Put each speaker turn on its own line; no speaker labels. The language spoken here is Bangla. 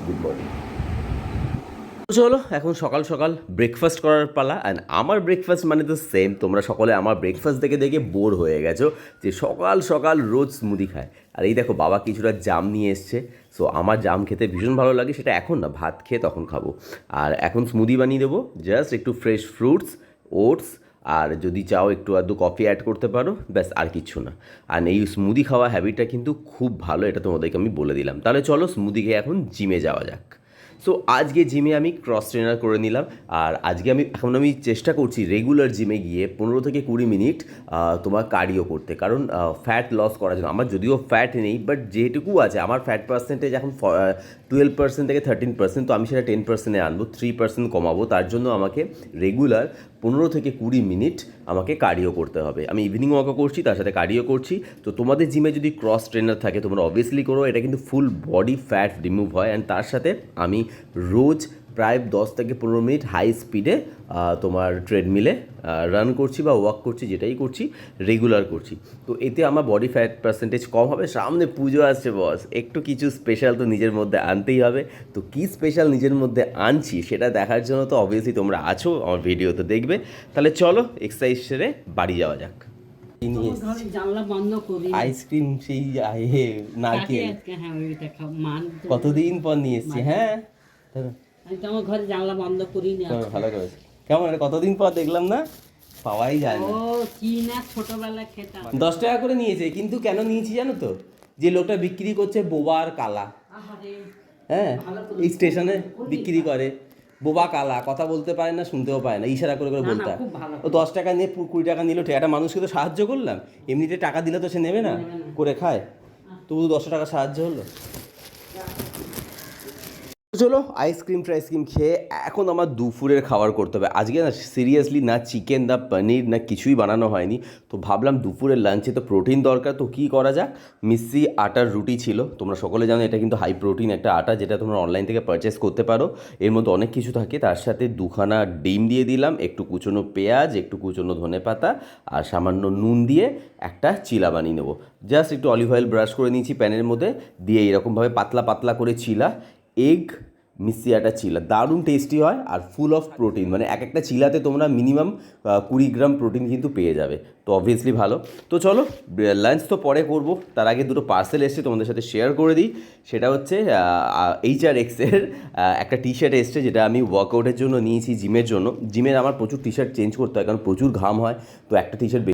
Good morning. চলো এখন সকাল সকাল ব্রেকফাস্ট করার পালা। অ্যান্ড আমার ব্রেকফাস্ট মানে তো সেম, তোমরা সকলে আমার ব্রেকফাস্ট দেখে দেখে বোর হয়ে গেছো যে সকাল সকাল রোজ স্মুদি খায়। আর এই দেখো বাবা কিছুটা জাম নিয়ে এসছে। সো আমার জাম খেতে ভীষণ ভালো লাগে, সেটা এখন না, ভাত খেয়ে তখন খাবো। আর এখন স্মুদি বানিয়ে দেবো, জাস্ট একটু ফ্রেশ ফ্রুটস, ওটস, আর যদি চাও একটু আধটু কফি অ্যাড করতে পারো, ব্যাস আর কিচ্ছু না। আর এই স্মুদি খাওয়া হ্যাবিটটা কিন্তু খুব ভালো, এটা তোমাদেরকে আমি বলে দিলাম। তাহলে চলো স্মুদি খেয়ে এখন জিমে যাওয়া যাক। সো আজকে জিমে আমি ক্রস ট্রেনার করে নিলাম। আর আজকে আমি চেষ্টা করছি রেগুলার জিমে গিয়ে 15 থেকে 20 মিনিট তোমার কার্ডিও করতে, কারণ ফ্যাট লস করার জন্য। আমার যদিও ফ্যাট নেই, বাট যেটুকু আছে আমার ফ্যাট পার্সেন্টেজ এখন 12% থেকে 13%, তো আমি সেটা 10%-এ আনবো, 3% কমাবো। তার জন্য আমাকে রেগুলার 15 থেকে 20 মিনিট আমাকে কার্ডিও করতে হবে। আমি ইভিনিং ওয়াকও করছি, তার সাথে কার্ডিও করছি। তো তোমাদের জিমে যদি ক্রস ট্রেনার থাকে তোমরা অবভিয়াসলি করো, এটা কিন্তু ফুল বডি ফ্যাট রিমুভ হয়। অ্যান্ড তার সাথে আমি রোজ প্রায় 10 থেকে 15 মিনিট হাই স্পিডে তোমার ট্রেডমিলে রান করছি বা ওয়াক করছি, যেটাই করছি রেগুলার করছি। তো এতে আমার বডি ফ্যাট পার্সেন্টেজ কম হবে। সামনে পুজো আসছে বস, একটু কিছু স্পেশাল তো নিজের মধ্যে আনতেই হবে। তো কী স্পেশাল নিজের মধ্যে আনছি সেটা দেখার জন্য তো অবভিয়াসলি তোমরা আছো, আমার ভিডিও তো দেখবে। তাহলে চলো এক্সারসাইজ সেরে বাড়ি যাওয়া যাক। আইসক্রিম সেই নারকেল কতদিন পর নিয়ে এসছি। হ্যাঁ
আমার ঘরে জানলা বন্ধ করি না।
ভালো করেছে। কেমন কতদিন পর দেখলাম না, পাওয়াই যায় না।
ও কি না ছোটবেলায় খেতাম।
10 টাকা করে নিয়েছে, কিন্তু কেন নিয়েছি জানো তো? যে লোকটা বিক্রি করছে বোবা আর কালা, হ্যাঁ এই স্টেশনে বিক্রি করে, বোবা কালা, কথা বলতে পারে না, শুনতেও পায় না, ইশারা করে করে বলতে হয়। ও 10 টাকা নিয়ে 20 টাকা নিল, একটা মানুষকে তো সাহায্য করলাম। এমনিতে টাকা দিলে তো সে নেবে না, করে খায়, তবু 10 টাকা সাহায্য হলো। চলো আইসক্রিম টাইসক্রিম খেয়ে এখন আমার দুপুরের খাবার করতে হবে। আজকে না সিরিয়াসলি না চিকেন না পনির না কিছুই বানানো হয়নি। তো ভাবলাম দুপুরের লাঞ্চে তো প্রোটিন দরকার, তো কী করা যাক। মিষ্টি আটার রুটি ছিল, তোমরা সকলে জানো এটা কিন্তু হাই প্রোটিন একটা আটা, যেটা তোমরা অনলাইন থেকে পারচেস করতে পারো। এর মধ্যে অনেক কিছু থাকে, তার সাথে 2খানা ডিম দিয়ে দিলাম, একটু কুচনো পেঁয়াজ, একটু কুচনো ধনেপাতা, আর সামান্য নুন দিয়ে একটা চিলা বানিয়ে নেবো। জাস্ট একটু অলিভ অয়েল ব্রাশ করে নিয়েছি প্যানের মধ্যে দিয়ে, এরকমভাবে পাতলা পাতলা করে চিলা। এগ মিষ্টি আটা চিলা দারুণ টেস্টি হয় আর ফুল অফ প্রোটিন, মানে এক একটা চিলাতে তোমরা মিনিমাম 20 গ্রাম প্রোটিন কিন্তু পেয়ে যাবে। তো অবভিয়াসলি ভালো। তো চলো লাঞ্চ তো পরে করব, তার আগে দুটো পার্সেল এসছে তোমাদের সাথে শেয়ার করে দিই। সেটা হচ্ছে HRXের একটা টি শার্ট এসছে, যেটা আমি ওয়ার্কআউটের জন্য নিয়েছি, জিমের জন্য। জিমের আমার প্রচুর টি শার্ট চেঞ্জ করতে হয়, কারণ প্রচুর ঘাম হয়, তো একটা টি শার্ট